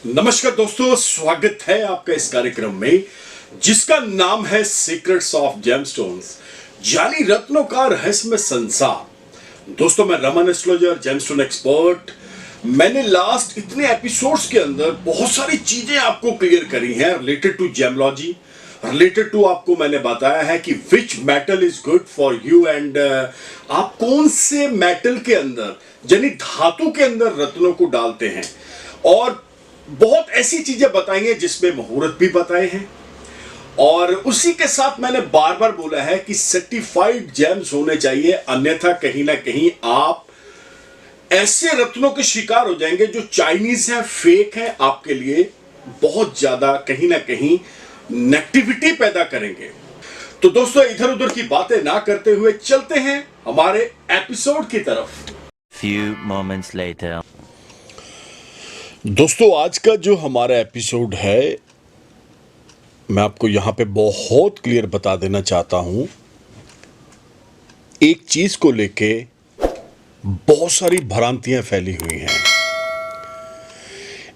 नमस्कार दोस्तों, स्वागत है आपका इस कार्यक्रम में जिसका नाम है सीक्रेट्स ऑफ जेमस्टोन्स, यानी रत्नों का रहस्यमय संसार। दोस्तों, मैं रमन एस्ट्रोलॉजर, जेमस्टोन एक्सपर्ट। मैंने लास्ट इतने एपिसोड्स के अंदर बहुत सारी चीजें आपको क्लियर करी हैं related to gemology, related to आपको मैंने बताया है कि which metal is good for you and आप कौन से मेटल के अंदर यानी धातु के अंदर रत्नों को डालते हैं, और बहुत ऐसी चीजें बताई हैं जिसमें मुहूर्त भी बताए हैं। और उसी के साथ मैंने बार बार बोला है कि सर्टिफाइड जेम्स होने चाहिए, अन्यथा कहीं ना कहीं आप ऐसे रत्नों के शिकार हो जाएंगे जो चाइनीज है, फेक है, आपके लिए बहुत ज्यादा कहीं ना कहीं नेगेटिविटी पैदा करेंगे। तो दोस्तों, इधर उधर की बातें ना करते हुए चलते हैं हमारे एपिसोड की तरफ। Few moments later. दोस्तों, आज का जो हमारा एपिसोड है, मैं आपको यहां पे बहुत क्लियर बता देना चाहता हूं। एक चीज को लेके बहुत सारी भ्रांतियां फैली हुई हैं।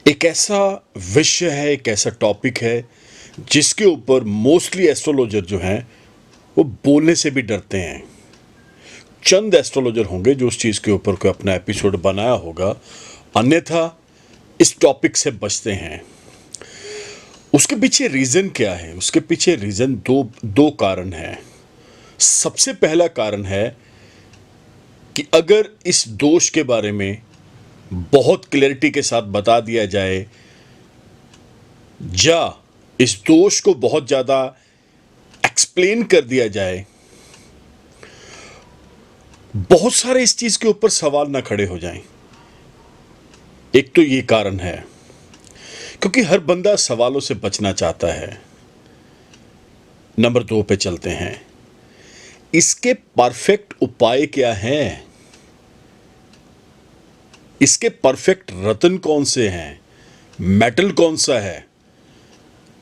एक ऐसा विषय है, एक ऐसा टॉपिक है जिसके ऊपर मोस्टली एस्ट्रोलॉजर जो हैं वो बोलने से भी डरते हैं। चंद एस्ट्रोलॉजर होंगे जो उस चीज के ऊपर कोई अपना एपिसोड बनाया होगा, अन्यथा इस टॉपिक से बचते हैं। उसके पीछे रीजन क्या है? उसके पीछे रीजन दो कारण है। सबसे पहला कारण है कि अगर इस दोष के बारे में बहुत क्लैरिटी के साथ बता दिया जाए, या इस दोष को बहुत ज्यादा एक्सप्लेन कर दिया जाए, बहुत सारे इस चीज के ऊपर सवाल ना खड़े हो जाएं। एक तो ये कारण है क्योंकि हर बंदा सवालों से बचना चाहता है। नंबर 2 पे चलते हैं। इसके परफेक्ट उपाय क्या हैं? इसके परफेक्ट रत्न कौन से हैं? मेटल कौन सा है?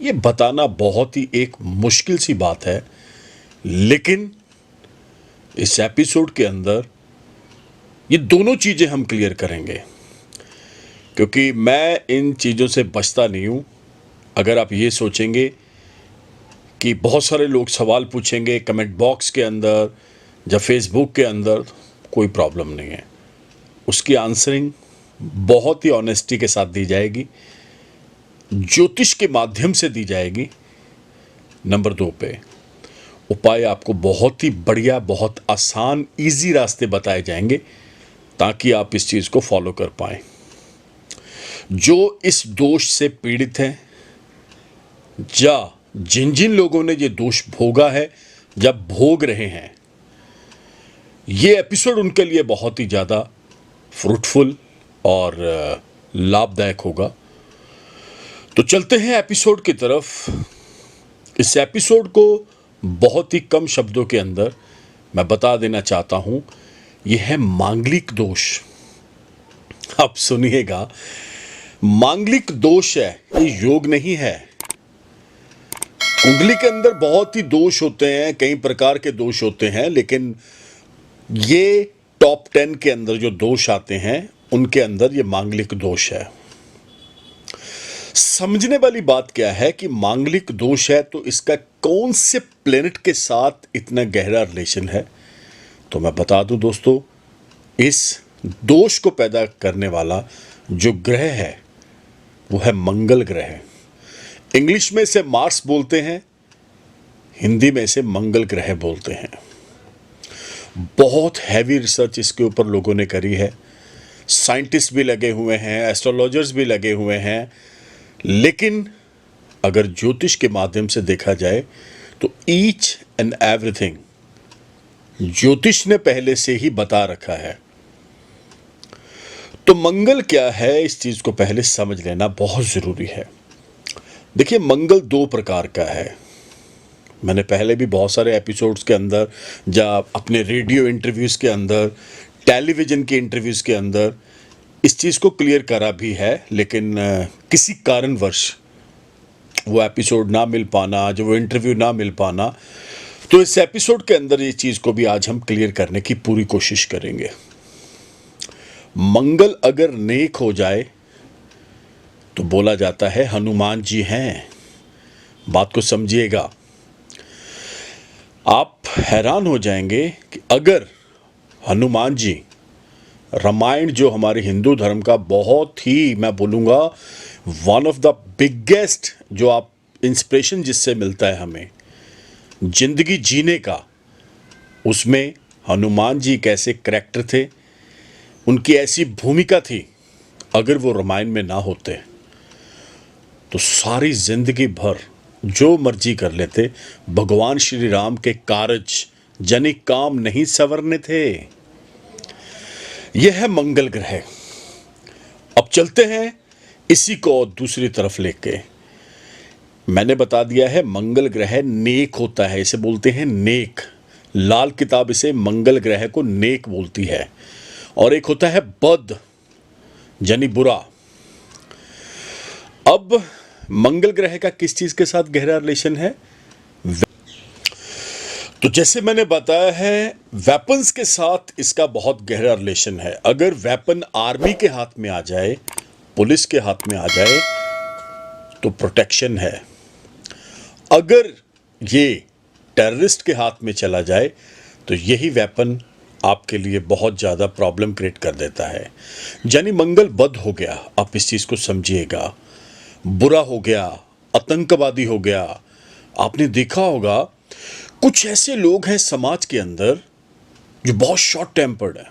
ये बताना बहुत ही एक मुश्किल सी बात है, लेकिन इस एपिसोड के अंदर ये दोनों चीजें हम क्लियर करेंगे, क्योंकि मैं इन चीज़ों से बचता नहीं हूँ। अगर आप ये सोचेंगे कि बहुत सारे लोग सवाल पूछेंगे कमेंट बॉक्स के अंदर या फेसबुक के अंदर, कोई प्रॉब्लम नहीं है। उसकी आंसरिंग बहुत ही ऑनेस्टी के साथ दी जाएगी, ज्योतिष के माध्यम से दी जाएगी। नंबर 2 पे उपाय आपको बहुत ही बढ़िया, बहुत आसान, इजी रास्ते बताए जाएंगे ताकि आप इस चीज़ को फॉलो कर पाएं। जो इस दोष से पीड़ित हैं, या जिन जिन लोगों ने ये दोष भोगा है या भोग रहे हैं, ये एपिसोड उनके लिए बहुत ही ज़्यादा फ्रूटफुल और लाभदायक होगा। तो चलते हैं एपिसोड की तरफ। इस एपिसोड को बहुत ही कम शब्दों के अंदर मैं बता देना चाहता हूं, यह है मांगलिक दोष। आप सुनिएगा, मांगलिक दोष है, ये योग नहीं है। कुंडली के अंदर बहुत ही दोष होते हैं, कई प्रकार के दोष होते हैं, लेकिन ये टॉप 10 के अंदर जो दोष आते हैं उनके अंदर ये मांगलिक दोष है। समझने वाली बात क्या है कि मांगलिक दोष है तो इसका कौन से प्लेनेट के साथ इतना गहरा रिलेशन है, तो मैं बता दूं दोस्तों, इस दोष को पैदा करने वाला जो ग्रह है वो है मंगल ग्रह। इंग्लिश में इसे मार्स बोलते हैं, हिंदी में इसे मंगल ग्रह बोलते हैं। बहुत हैवी रिसर्च इसके ऊपर लोगों ने करी है, साइंटिस्ट भी लगे हुए हैं, एस्ट्रोलॉजर्स भी लगे हुए हैं, लेकिन अगर ज्योतिष के माध्यम से देखा जाए तो ईच एंड एवरीथिंग ज्योतिष ने पहले से ही बता रखा है। तो मंगल क्या है, इस चीज को पहले समझ लेना बहुत जरूरी है। देखिए, मंगल 2 प्रकार का है। मैंने पहले भी बहुत सारे एपिसोड्स के अंदर, या अपने रेडियो इंटरव्यूज के अंदर, टेलीविजन के इंटरव्यूज के अंदर इस चीज को क्लियर करा भी है, लेकिन किसी कारणवश वो एपिसोड ना मिल पाना, जो वो इंटरव्यू ना मिल पाना, तो इस एपिसोड के अंदर ये चीज को भी आज हम क्लियर करने की पूरी कोशिश करेंगे। मंगल अगर नेक हो जाए तो बोला जाता है हनुमान जी हैं। बात को समझिएगा, आप हैरान हो जाएंगे कि अगर हनुमान जी, रामायण जो हमारे हिंदू धर्म का बहुत ही, मैं बोलूँगा, वन ऑफ द बिगेस्ट, जो आप इंस्पिरेशन जिससे मिलता है हमें जिंदगी जीने का, उसमें हनुमान जी कैसे करैक्टर थे, उनकी ऐसी भूमिका थी। अगर वो रामायण में ना होते तो सारी जिंदगी भर जो मर्जी कर लेते, भगवान श्री राम के कार्य जनी काम नहीं संवरने थे। यह है मंगल ग्रह। अब चलते हैं इसी को दूसरी तरफ लेके। मैंने बता दिया है मंगल ग्रह नेक होता है, इसे बोलते हैं नेक। लाल किताब इसे मंगल ग्रह को नेक बोलती है। और एक होता है बद, यानी बुरा। अब मंगल ग्रह का किस चीज के साथ गहरा रिलेशन है? तो जैसे मैंने बताया है, वेपन्स के साथ इसका बहुत गहरा रिलेशन है। अगर वेपन आर्मी के हाथ में आ जाए, पुलिस के हाथ में आ जाए, तो प्रोटेक्शन है। अगर ये टेररिस्ट के हाथ में चला जाए तो यही वेपन आपके लिए बहुत ज़्यादा प्रॉब्लम क्रिएट कर देता है। यानी मंगल बद हो गया, आप इस चीज़ को समझिएगा। बुरा हो गया, आतंकवादी हो गया। आपने देखा होगा कुछ ऐसे लोग हैं समाज के अंदर जो बहुत शॉर्ट टेम्पर्ड है,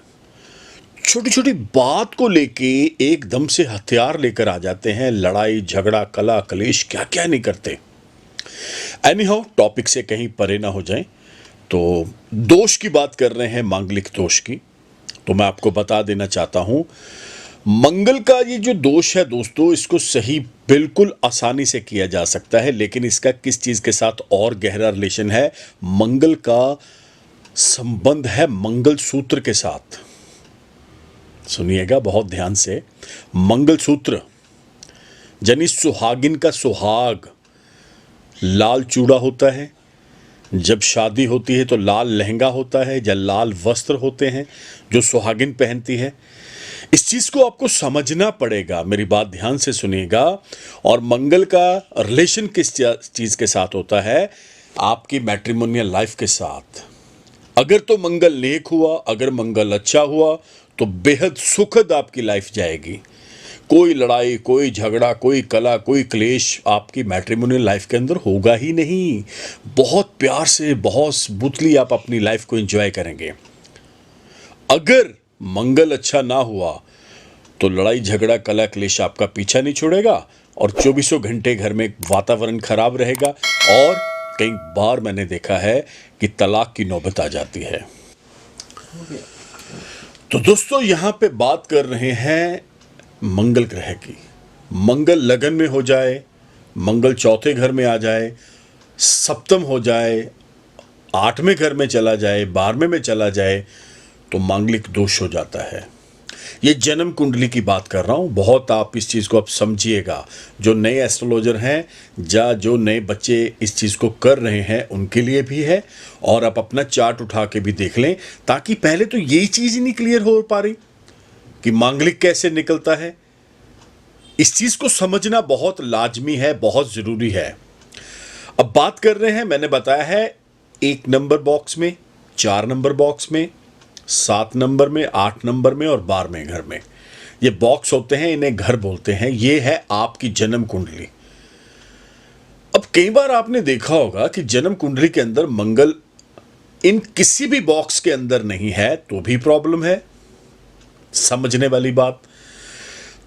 छोटी छोटी बात को लेके एकदम से हथियार लेकर आ जाते हैं, लड़ाई झगड़ा कला कलेश क्या क्या नहीं करते। एनीहाउ, टॉपिक से कहीं परे ना हो जाएं। तो दोष की बात कर रहे हैं, मांगलिक दोष की। तो मैं आपको बता देना चाहता हूं, मंगल का ये जो दोष है दोस्तों, इसको सही बिल्कुल आसानी से किया जा सकता है। लेकिन इसका किस चीज के साथ और गहरा रिलेशन है? मंगल का संबंध है मंगल सूत्र के साथ। सुनिएगा बहुत ध्यान से। मंगल सूत्र यानी सुहागिन का सुहाग। लाल चूड़ा होता है, जब शादी होती है तो लाल लहंगा होता है या लाल वस्त्र होते हैं जो सुहागिन पहनती है। इस चीज को आपको समझना पड़ेगा, मेरी बात ध्यान से सुनिएगा। और मंगल का रिलेशन किस चीज के साथ होता है? आपकी मैट्रिमोनियल लाइफ के साथ। अगर तो मंगल नेक हुआ, अगर मंगल अच्छा हुआ, तो बेहद सुखद आपकी लाइफ जाएगी। कोई लड़ाई, कोई झगड़ा, कोई कला, कोई क्लेश आपकी मैट्रिमोनियल लाइफ के अंदर होगा ही नहीं। बहुत प्यार से, बहुत स्मूथली आप अपनी लाइफ को एंजॉय करेंगे। अगर मंगल अच्छा ना हुआ तो लड़ाई झगड़ा कला क्लेश आपका पीछा नहीं छोड़ेगा और 24 घंटे घर में वातावरण खराब रहेगा। और कई बार मैंने देखा है कि तलाक की नौबत आ जाती है। तो दोस्तों, यहां पे बात कर रहे हैं मंगल ग्रह की। मंगल लगन में हो जाए, मंगल चौथे घर में आ जाए, सप्तम हो जाए, 8वें घर में चला जाए, 12वें में चला जाए, तो मांगलिक दोष हो जाता है। ये जन्म कुंडली की बात कर रहा हूं। बहुत आप इस चीज को आप समझिएगा। जो नए एस्ट्रोलॉजर हैं या जो नए बच्चे इस चीज को कर रहे हैं उनके लिए भी है। और आप अपना चार्ट उठा के भी देख लें, ताकि पहले तो यही चीज ही नहीं क्लियर हो पा रही कि मांगलिक कैसे निकलता है। इस चीज को समझना बहुत लाजमी है, बहुत जरूरी है। अब बात कर रहे हैं, मैंने बताया है 1 नंबर बॉक्स में, 4 नंबर बॉक्स में, 7 नंबर में, 8 नंबर में और 12वें घर में। ये बॉक्स होते हैं, इन्हें घर बोलते हैं। ये है आपकी जन्म कुंडली। अब कई बार आपने देखा होगा कि जन्म कुंडली के अंदर मंगल इन किसी भी बॉक्स के अंदर नहीं है तो भी प्रॉब्लम है। समझने वाली बात।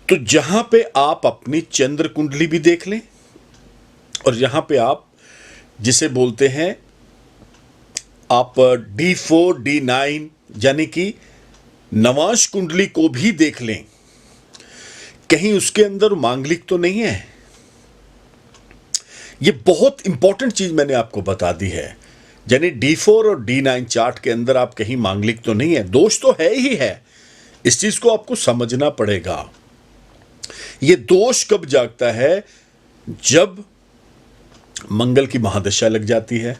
तो जहां पे आप अपनी चंद्र कुंडली भी देख लें और यहां पे आप जिसे बोलते हैं आप D4 D9 यानी कि नवांश कुंडली को भी देख लें, कहीं उसके अंदर मांगलिक तो नहीं है। यह बहुत इंपॉर्टेंट चीज मैंने आपको बता दी है। यानी D4 और D9 चार्ट के अंदर आप कहीं मांगलिक तो नहीं है। दोष तो है ही है, इस चीज को आपको समझना पड़ेगा। यह दोष कब जागता है? जब मंगल की महादशा लग जाती है।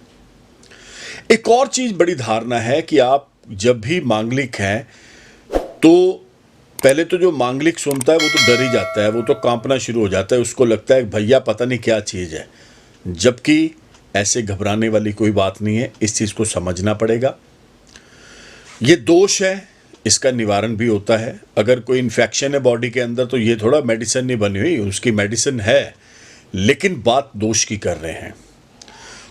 एक और चीज बड़ी धारणा है कि आप जब भी मांगलिक हैं तो पहले तो जो मांगलिक सुनता है वो तो डर ही जाता है, वो तो कांपना शुरू हो जाता है, उसको लगता है भैया पता नहीं क्या चीज़ है, जबकि ऐसे घबराने वाली कोई बात नहीं है। इस चीज़ को समझना पड़ेगा। ये दोष है, इसका निवारण भी होता है। अगर कोई इन्फेक्शन है बॉडी के अंदर तो ये थोड़ा मेडिसिन नहीं बनी हुई, उसकी मेडिसिन है, लेकिन बात दोष की कर रहे हैं,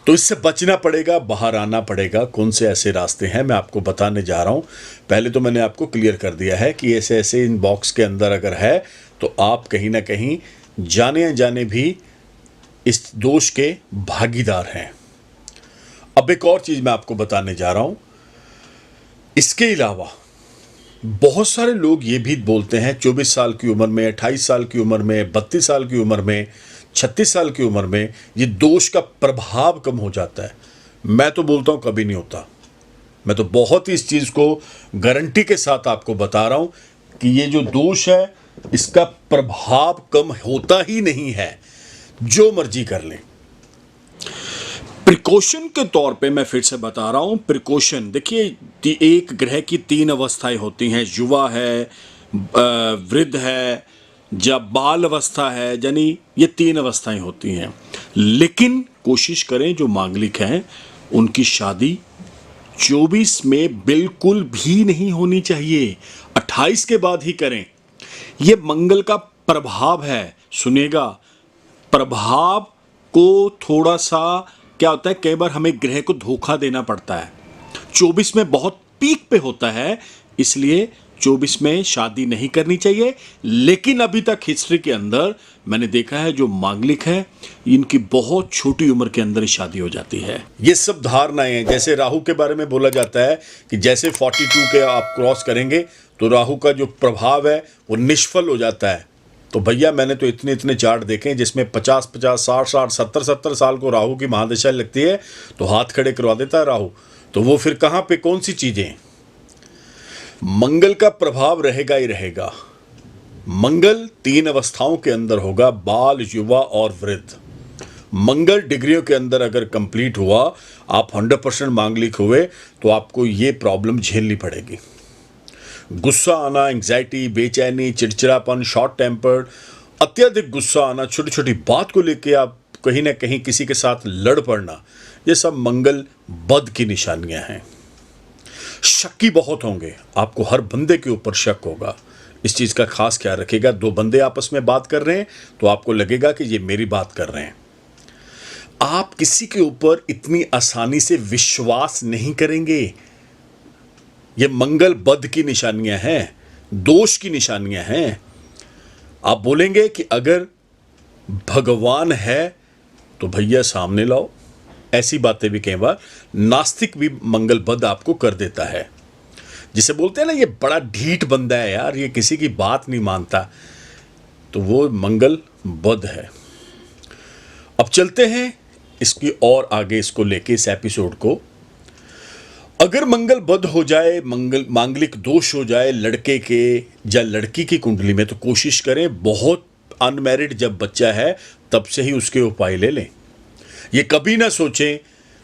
तो इससे बचना पड़ेगा, बाहर आना पड़ेगा। कौन से ऐसे रास्ते हैं मैं आपको बताने जा रहा हूं। पहले तो मैंने आपको क्लियर कर दिया है कि ऐसे ऐसे इन बॉक्स के अंदर अगर है तो आप कहीं ना कहीं जाने अनजाने भी इस दोष के भागीदार हैं। अब एक और चीज मैं आपको बताने जा रहा हूं। इसके अलावा बहुत सारे लोग ये भी बोलते हैं 24 साल की उम्र में, 28 साल की उम्र में, 32 साल की उम्र में, 36 साल की उम्र में ये दोष का प्रभाव कम हो जाता है। मैं तो बोलता हूं कभी नहीं होता। मैं तो बहुत ही इस चीज को गारंटी के साथ आपको बता रहा हूं कि ये जो दोष है इसका प्रभाव कम होता ही नहीं है, जो मर्जी कर लें। प्रिकॉशन के तौर पे मैं फिर से बता रहा हूं, प्रिकॉशन देखिए, एक ग्रह की 3 अवस्थाएं होती हैं, युवा है, वृद्ध है, जब बाल अवस्था है, यानी ये 3 अवस्थाएं होती हैं। लेकिन कोशिश करें जो मांगलिक हैं उनकी शादी 24 में बिल्कुल भी नहीं होनी चाहिए, 28 के बाद ही करें। ये मंगल का प्रभाव है, सुनिएगा, प्रभाव को थोड़ा सा क्या होता है, कई बार हमें ग्रह को धोखा देना पड़ता है। 24 में बहुत पीक पे होता है, इसलिए 24 में शादी नहीं करनी चाहिए। लेकिन अभी तक हिस्ट्री के अंदर मैंने देखा है जो मांगलिक है इनकी बहुत छोटी उम्र के अंदर ही शादी हो जाती है। ये सब धारणाएं हैं। जैसे राहु के बारे में बोला जाता है कि जैसे 42 के आप क्रॉस करेंगे तो राहु का जो प्रभाव है वो निष्फल हो जाता है। तो भैया मैंने तो इतने इतने चार्ट देखे हैं जिसमें 50-50, 60-60, 70-70 साल को राहु की महादशा लगती है तो हाथ खड़े करवा देता है राहु। तो वो फिर कहाँ पे कौन सी चीजें, मंगल का प्रभाव रहेगा ही रहेगा। मंगल 3 अवस्थाओं के अंदर होगा, बाल, युवा और वृद्ध। मंगल डिग्रियों के अंदर अगर कंप्लीट हुआ, आप 100% मांगलिक हुए तो आपको ये प्रॉब्लम झेलनी पड़ेगी। गुस्सा आना, एंग्जाइटी, बेचैनी, चिड़चिड़ापन, शॉर्ट टेम्पर्ड, अत्यधिक गुस्सा आना, छोटी छोटी बात को लेके आप कहीं ना कहीं किसी के साथ लड़ पड़ना, ये सब मंगल बद की निशानियां हैं। शक्की बहुत होंगे, आपको हर बंदे के ऊपर शक होगा। इस चीज़ का खास ख्याल रखिएगा। 2 बंदे आपस में बात कर रहे हैं तो आपको लगेगा कि ये मेरी बात कर रहे हैं। आप किसी के ऊपर इतनी आसानी से विश्वास नहीं करेंगे। ये मंगल बद की निशानियां हैं, दोष की निशानियां हैं। आप बोलेंगे कि अगर भगवान है तो भैया सामने लाओ। ऐसी बातें भी कई बार नास्तिक भी मंगल बद आपको कर देता है। जिसे बोलते हैं ना ये बड़ा ढीठ बंदा है यार, ये किसी की बात नहीं मानता, तो वो मंगल बद है। अब चलते हैं इसकी और आगे, इसको लेके इस एपिसोड को। अगर मंगल बद हो जाए, मांगलिक दोष हो जाए लड़के के या लड़की की कुंडली में, तो कोशिश करें बहुत अनमैरिड जब बच्चा है तब से ही उसके उपाय ले लें। ये कभी ना सोचें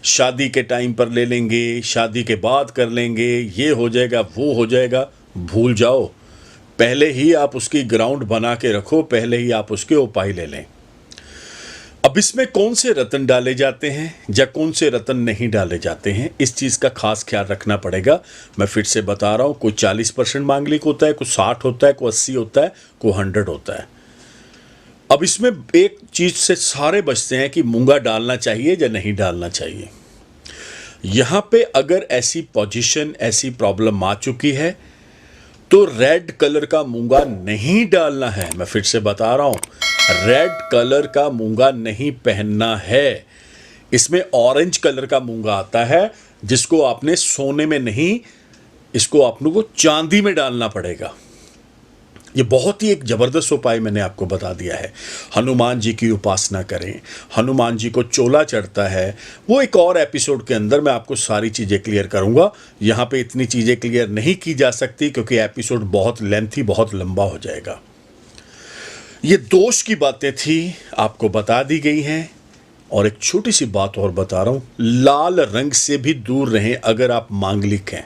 शादी के टाइम पर ले लेंगे, शादी के बाद कर लेंगे, ये हो जाएगा वो हो जाएगा। भूल जाओ, पहले ही आप उसकी ग्राउंड बना के रखो, पहले ही आप उसके उपाय ले लें। अब इसमें कौन से रत्न डाले जाते हैं या कौन से रत्न नहीं डाले जाते हैं, इस चीज़ का खास ख्याल रखना पड़ेगा। मैं फिर से बता रहा हूँ, कोई 40% मांगलिक होता है, कोई 60 होता है, कोई 80 होता है, कोई 100 होता है। अब इसमें एक चीज़ से सारे बचते हैं कि मूंगा डालना चाहिए या नहीं डालना चाहिए। यहाँ पे अगर ऐसी पोजीशन, ऐसी प्रॉब्लम आ चुकी है तो रेड कलर का मूंगा नहीं डालना है। मैं फिर से बता रहा हूँ, रेड कलर का मूंगा नहीं पहनना है। इसमें ऑरेंज कलर का मूंगा आता है जिसको आपने सोने में नहीं, इसको आपने को चांदी में डालना पड़ेगा। ये बहुत ही एक जबरदस्त उपाय मैंने आपको बता दिया है। हनुमान जी की उपासना करें, हनुमान जी को चोला चढ़ता है, वो एक और एपिसोड के अंदर मैं आपको सारी चीज़ें क्लियर करूंगा। यहाँ पे इतनी चीज़ें क्लियर नहीं की जा सकती क्योंकि एपिसोड बहुत लेंथी, बहुत लंबा हो जाएगा। ये दोष की बातें थी, आपको बता दी गई हैं। और एक छोटी सी बात और बता रहा हूँ, लाल रंग से भी दूर रहें अगर आप मांगलिक हैं।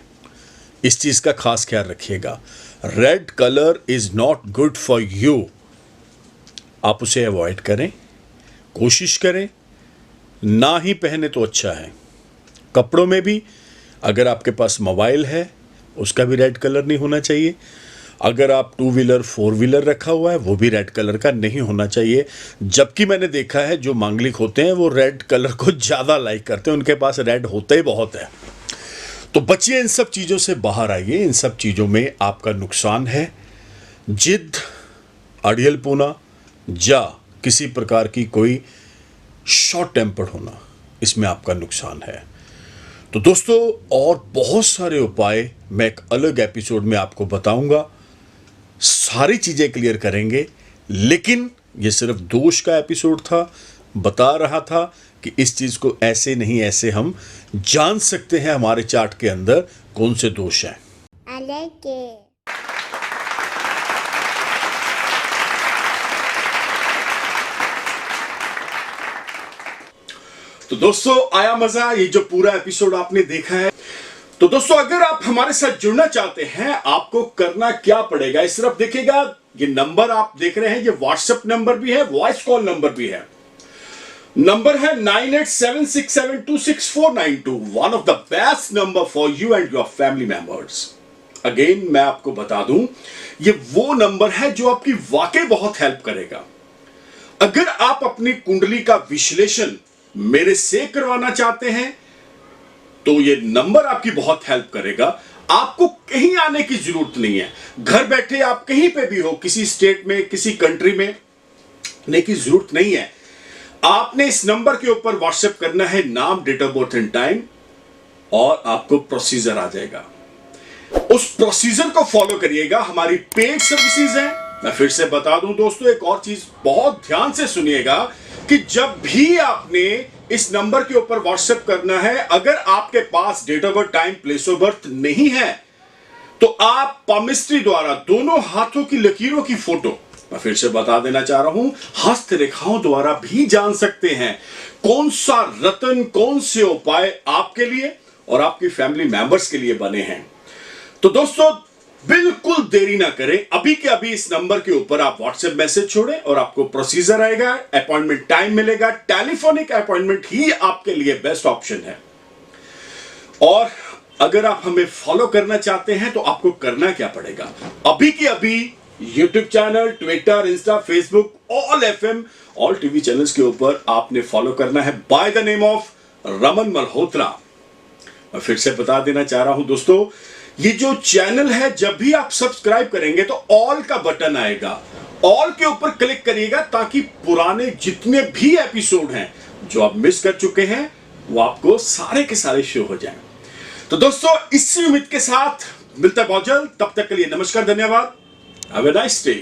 इस चीज़ का खास ख्याल रखिएगा। Red colour is not good for you. आप उसे अवॉइड करें, कोशिश करें ना ही पहने तो अच्छा है। कपड़ों में भी अगर आपके पास मोबाइल है उसका भी रेड कलर नहीं होना चाहिए। अगर आप 2 व्हीलर 4 व्हीलर रखा हुआ है वो भी रेड कलर का नहीं होना चाहिए। जबकि मैंने देखा है जो मांगलिक होते हैं वो रेड कलर को ज़्यादा लाइक करते हैं, उनके पास रेड होता ही बहुत है। तो बचिए इन सब चीज़ों से, बाहर आइए। इन सब चीज़ों में आपका नुकसान है। जिद, अड़ियलपुना या किसी प्रकार की कोई शॉर्ट टेम्पर्ड होना, इसमें आपका नुकसान है। तो दोस्तों और बहुत सारे उपाय मैं एक अलग एपिसोड में आपको बताऊंगा, सारी चीज़ें क्लियर करेंगे। लेकिन ये सिर्फ दोष का एपिसोड था, बता रहा था कि इस चीज़ को ऐसे नहीं ऐसे हम जान सकते हैं हमारे चार्ट के अंदर कौन से दोष हैं। I like it. तो दोस्तों आया मजा, ये जो पूरा एपिसोड आपने देखा है। तो दोस्तों अगर आप हमारे साथ जुड़ना चाहते हैं, आपको करना क्या पड़ेगा, इस तरफ देखिएगा, ये नंबर आप देख रहे हैं, ये व्हाट्सएप नंबर भी है, वॉइस कॉल नंबर भी है। नंबर है 9876726492, one of the best number for you and your family members. Again मैं आपको बता दूं, ये वो नंबर है जो आपकी वाकई बहुत हेल्प करेगा। अगर आप अपनी कुंडली का विश्लेषण मेरे से करवाना चाहते हैं तो ये नंबर आपकी बहुत हेल्प करेगा। आपको कहीं आने की जरूरत नहीं है, घर बैठे आप कहीं पे भी हो, किसी स्टेट में, किसी कंट्री में आने की जरूरत नहीं है। आपने इस नंबर के ऊपर व्हाट्सएप करना है नाम, date of birth and time, और आपको प्रोसीजर आ जाएगा। उस प्रोसीजर को फॉलो करिएगा। हमारी पेड सर्विसेज है। मैं फिर से बता दूं दोस्तों, एक और चीज बहुत ध्यान से सुनिएगा कि जब भी आपने इस नंबर के ऊपर व्हाट्सएप करना है, अगर आपके पास date of birth, time, place of birth नहीं है तो आप पामिस्ट्री द्वारा दोनों हाथों की लकीरों की फोटो, मैं फिर से बता देना चाह रहा हूं, हस्त रेखाओं द्वारा भी जान सकते हैं कौन सा रत्न, कौन से उपाय आपके लिए और आपकी फैमिली मेंबर्स के लिए बने हैं। तो दोस्तों बिल्कुल देरी ना करें, अभी के अभी इस नंबर के ऊपर आप व्हाट्सएप मैसेज छोड़ें और आपको प्रोसीजर आएगा, अपॉइंटमेंट टाइम मिलेगा। टेलीफोनिक अपॉइंटमेंट ही आपके लिए बेस्ट ऑप्शन है। और अगर आप हमें फॉलो करना चाहते हैं तो आपको करना क्या पड़ेगा, अभी के अभी YouTube channel, Twitter, Insta, Facebook, all FM, all TV channels के ऊपर आपने फॉलो करना है by the name of Raman Malhotra. मैं फिर से बता देना चाह रहा हूं दोस्तों, ये जो चैनल है, जब भी आप सब्सक्राइब करेंगे तो ऑल का बटन आएगा, ऑल के ऊपर क्लिक करिएगा ताकि पुराने जितने भी एपिसोड हैं जो आप मिस कर चुके हैं वो आपको सारे के सारे शो हो जाएं। तो दोस्तों इसी उम्मीद के साथ मिलता है बहुत जल्द, तब तक के लिए नमस्कार, धन्यवाद, हैव अ नाइस डे।